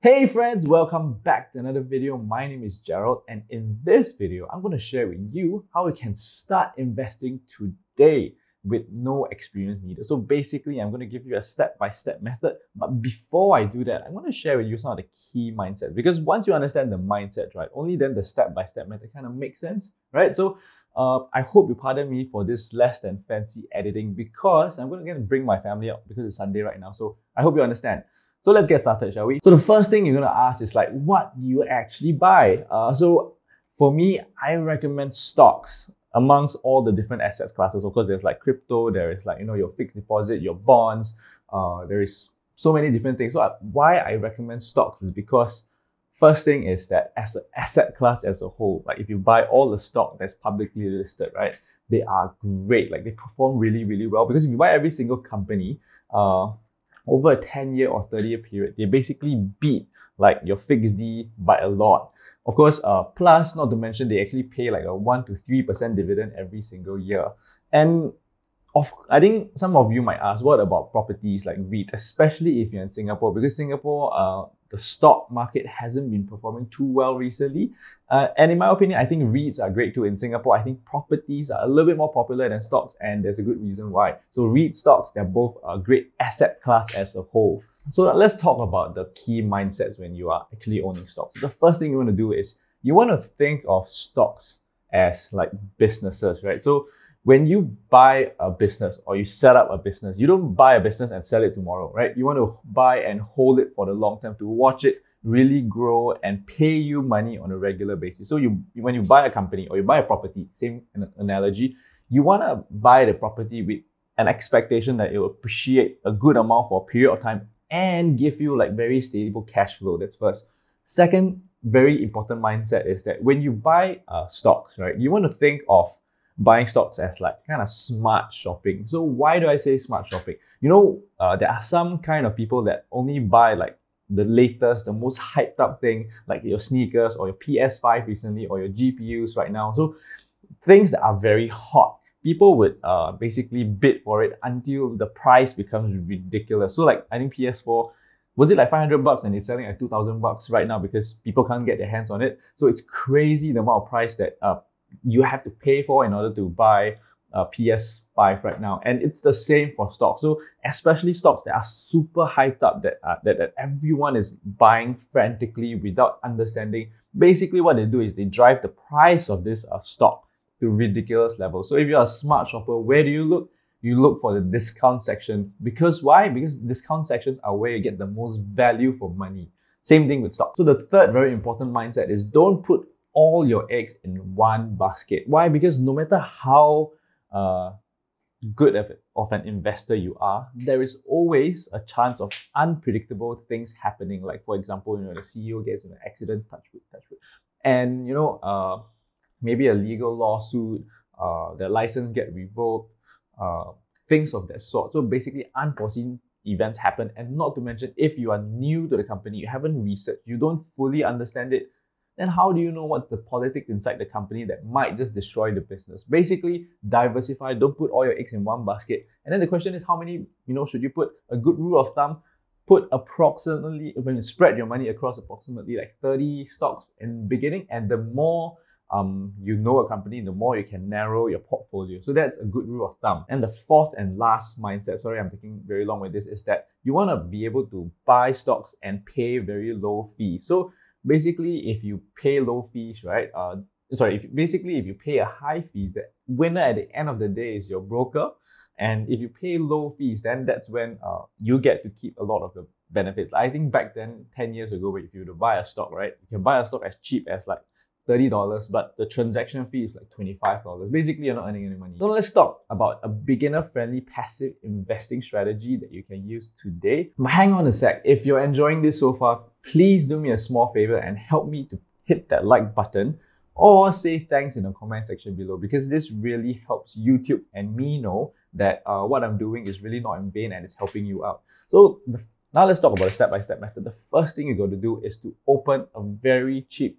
Hey friends, welcome back to another video. My name is Gerald, and in this video, I'm going to share with you how you can start investing today with no experience needed. So basically, I'm going to give you a step-by-step method. But before I do that, I'm going to share with you some of the key mindsets, because once you understand the mindset, right, only then the step-by-step method kind of makes sense, right? So I hope you pardon me for this less than fancy editing, because I'm going to bring my family up because it's Sunday right now. So I hope you understand. So let's get started, shall we? So the first thing you're gonna ask is like, what do you actually buy? So for me, I recommend stocks amongst all the different asset classes. Of course, there's like crypto, there is like, your fixed deposit, your bonds, there is so many different things. So why I recommend stocks is because first thing is that as an asset class as a whole, like if you buy all the stock that's publicly listed, right, they are great. Like they perform really, really well, because if you buy every single company, over a 10-year or 30-year period, they basically beat like your fixed D by a lot. Of course, plus not to mention they actually pay like a 1 to 3% dividend every single year. And I think some of you might ask, what about properties like REIT, especially if you're in Singapore? Because Singapore, the stock market hasn't been performing too well recently. And in my opinion, I think REITs are great too in Singapore. I think properties are a little bit more popular than stocks, and there's a good reason why. So REIT stocks, they're both a great asset class as a whole. So let's talk about the key mindsets when you are actually owning stocks. The first thing you want to do is you want to think of stocks as like businesses, right? So when you buy a business or you set up a business, you don't buy a business and sell it tomorrow, right? You want to buy and hold it for the long term, to watch it really grow and pay you money on a regular basis. So when you buy a company or you buy a property, same analogy, you want to buy the property with an expectation that it will appreciate a good amount for a period of time and give you like very stable cash flow. That's first. Second, very important mindset is that when you buy stocks, right, you want to think of buying stocks as like kind of smart shopping. So why do I say smart shopping? There are some kind of people that only buy like the latest, the most hyped up thing, like your sneakers or your PS5 recently or your GPUs right now. So things that are very hot, people would basically bid for it until the price becomes ridiculous. So like I think PS4, was it like $500 and it's selling at $2,000 right now because people can't get their hands on it. So it's crazy the amount of price that you have to pay for in order to buy a PS5 right now. And it's the same for stocks. So especially stocks that are super hyped up, that everyone is buying frantically without understanding. Basically what they do is they drive the price of this stock to ridiculous levels. So if you're a smart shopper, where do you look? You look for the discount section. Because why? Because discount sections are where you get the most value for money. Same thing with stocks. So the third very important mindset is don't put all your eggs in one basket. Why? Because no matter how good of an investor you are, there is always a chance of unpredictable things happening. Like for example, the CEO gets in an accident, touch wood, and maybe a legal lawsuit, their license get revoked, things of that sort. So basically, unforeseen events happen, and not to mention, if you are new to the company, you haven't researched, you don't fully understand it, then how do you know what's the politics inside the company that might just destroy the business? Basically, diversify, don't put all your eggs in one basket. And then the question is, how many, should you put? A good rule of thumb, put approximately, when you spread your money across approximately like 30 stocks in the beginning, and the more you know a company, the more you can narrow your portfolio. So that's a good rule of thumb. And the fourth and last mindset, sorry, I'm taking very long with this, is that you want to be able to buy stocks and pay very low fees. So basically, if you pay low fees, right? If you pay a high fee, the winner at the end of the day is your broker. And if you pay low fees, then that's when you get to keep a lot of the benefits. I think back then, 10 years ago, if you were to buy a stock, right, you can buy a stock as cheap as like $30, but the transaction fee is like $25. Basically, you're not earning any money. So let's talk about a beginner-friendly passive investing strategy that you can use today. But hang on a sec. If you're enjoying this so far, please do me a small favor and help me to hit that like button, or say thanks in the comment section below, because this really helps YouTube and me know that what I'm doing is really not in vain and it's helping you out. So now let's talk about a step-by-step method. The first thing you got to do is to open a very cheap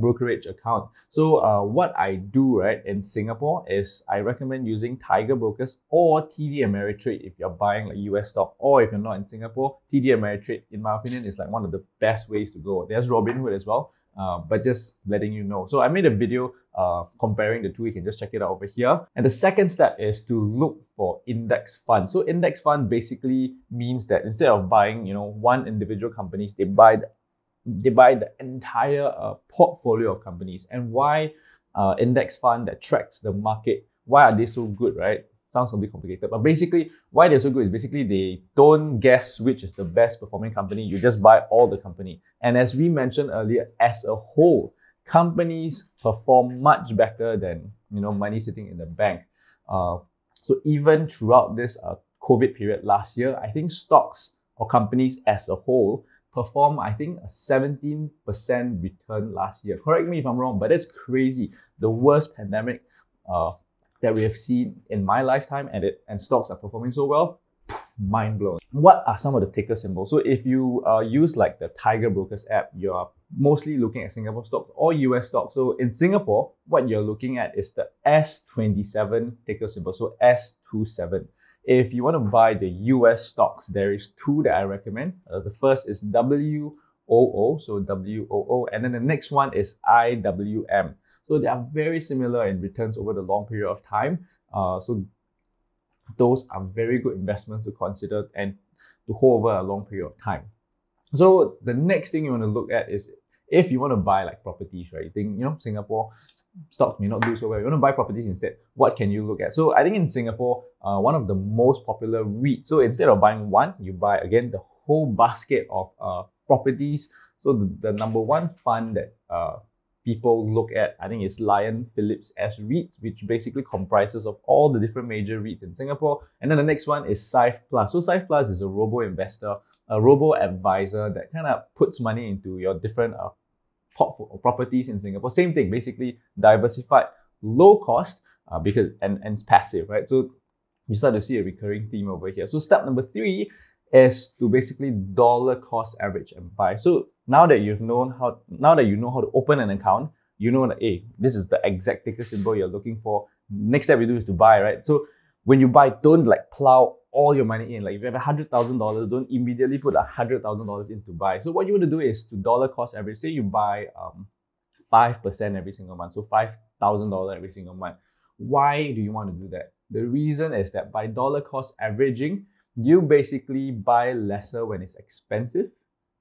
brokerage account. So what I do right in Singapore is I recommend using Tiger Brokers or TD Ameritrade if you're buying like US stock, or if you're not in Singapore, TD Ameritrade, in my opinion, is like one of the best ways to go. There's Robinhood as well, but just letting you know. So I made a video comparing the two. You can just check it out over here. And the second step is to look for index fund. So index fund basically means that instead of buying, one individual companies, they buy the entire portfolio of companies. And why index fund that tracks the market? Why are they so good, right? Sounds a bit complicated, but basically why they're so good is basically they don't guess which is the best performing company. You just buy all the company. And as we mentioned earlier, as a whole, companies perform much better than money sitting in the bank. So even throughout this COVID period last year, I think stocks or companies as a whole performed, I think, a 17% return last year. Correct me if I'm wrong, but it's crazy. The worst pandemic that we have seen in my lifetime, and stocks are performing so well. Mind blown. What are some of the ticker symbols? So if you use like the Tiger Brokers app, you're mostly looking at Singapore stocks or US stocks. So in Singapore, what you're looking at is the S27 ticker symbol, so S27. If you want to buy the US stocks, there is two that I recommend. The first is WOO, so WOO, and then the next one is IWM. So they are very similar in returns over the long period of time. So those are very good investments to consider and to hold over a long period of time. So the next thing you want to look at is if you want to buy like properties, right? You think, Singapore stocks may not do so well. You want to buy properties instead. What can you look at? So I think in Singapore, one of the most popular REITs. So instead of buying one, you buy again the whole basket of properties. So the number one fund that people look at, I think, is Lion Phillips S REITs, which basically comprises of all the different major REITs in Singapore. And then the next one is Syfe Plus. So Syfe Plus is a robo-investor, a robo-advisor that kind of puts money into your different properties in Singapore. Same thing, basically diversified, low cost, because and it's passive, right? So you start to see a recurring theme over here. So step number 3 is to basically dollar cost average and buy. So now that you know how to open an account, you know that, hey, this is the exact ticker symbol you're looking for. Next step you do is to buy, right? So when you buy, don't like plow all your money in. Like if you have $100,000, don't immediately put $100,000 in to buy. So what you want to do is to dollar cost average. Say you buy 5% every single month, so $5,000 every single month. Why do you want to do that? The reason is that by dollar cost averaging, you basically buy lesser when it's expensive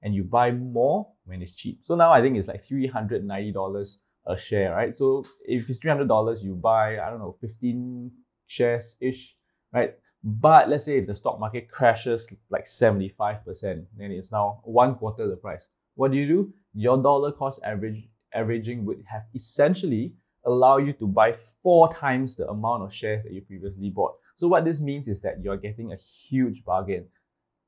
and you buy more when it's cheap. So now I think it's like $390 a share, right? So if it's $300, you buy, I don't know, 15 shares-ish, right? But let's say if the stock market crashes like 75%, then it's now 1/4 the price. What do? Your dollar cost averaging would have essentially allow you to buy 4 times the amount of shares that you previously bought. So what this means is that you're getting a huge bargain.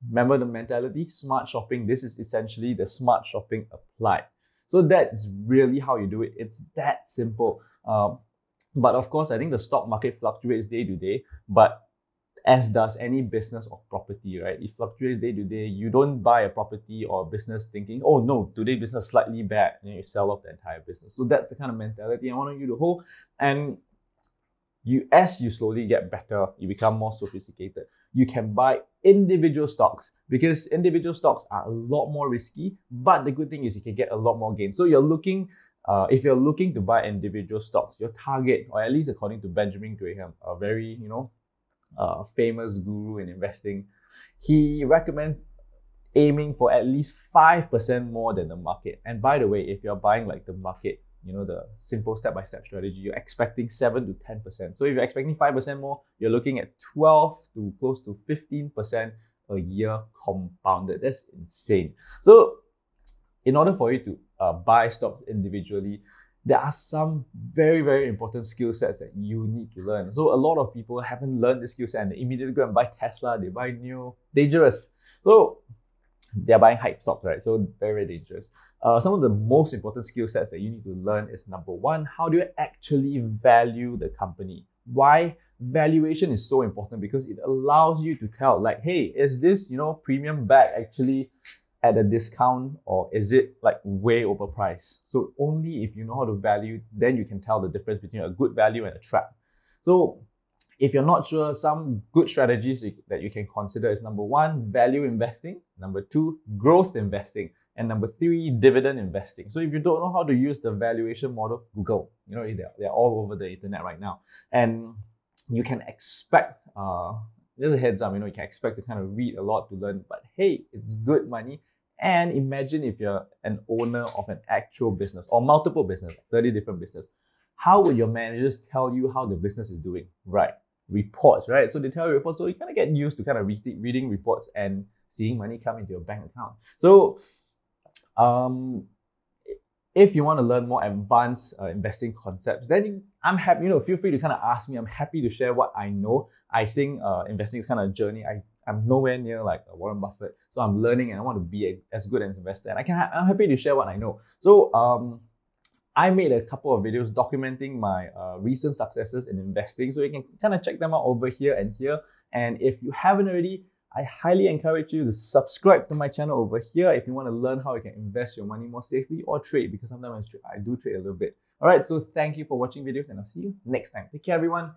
Remember the mentality, smart shopping. This is essentially the smart shopping applied. So that's really how you do it. It's that simple. But of course, I think the stock market fluctuates day to day, but as does any business or property, right? It fluctuates day to day. You don't buy a property or a business thinking, oh no, today business is slightly bad, and you sell off the entire business. So that's the kind of mentality I want you to hold. And as you slowly get better, you become more sophisticated. You can buy individual stocks because individual stocks are a lot more risky, but the good thing is you can get a lot more gain. So if you're looking to buy individual stocks, your target, or at least according to Benjamin Graham, a very famous guru in investing, he recommends aiming for at least 5% more than the market. And by the way, if you're buying like the market, the simple step-by-step strategy, you're expecting 7 to 10%. So if you're expecting 5% more, you're looking at 12 to close to 15% a year compounded. That's insane. So in order for you to buy stocks individually, there are some very, very important skill sets that you need to learn. So a lot of people haven't learned this skill set and they immediately go and buy Tesla, they buy NIO, dangerous. So they're buying hype stocks, right? So very, very dangerous. Some of the most important skill sets that you need to learn is number 1, how do you actually value the company? Why valuation is so important? Because it allows you to tell like, hey, is this, premium bag actually at a discount or is it like way overpriced? So only if you know how to value, then you can tell the difference between a good value and a trap. So if you're not sure, some good strategies that you can consider is number one, value investing, number two, growth investing, and number three, dividend investing. So if you don't know how to use the valuation model, Google. You know, they're all over the internet right now. And you can expect, just a heads up, you know, you can expect to kind of read a lot to learn, but hey, it's good money. And imagine if you're an owner of an actual business or multiple business, 30 different business. How would your managers tell you how the business is doing? Right. Reports, right? So they tell you reports. So you kind of get used to kind of reading reports and seeing money come into your bank account. So if you want to learn more advanced investing concepts, then I'm happy, you know, feel free to kind of ask me. I'm happy to share what I know. I think investing is kind of a journey. I'm nowhere near like Warren Buffett. So I'm learning and I want to be as good as an investor. And I'm happy to share what I know. So I made a couple of videos documenting my recent successes in investing. So you can kind of check them out over here and here. And if you haven't already, I highly encourage you to subscribe to my channel over here if you want to learn how you can invest your money more safely or trade, because sometimes I do trade a little bit. All right, so thank you for watching videos and I'll see you next time. Take care, everyone.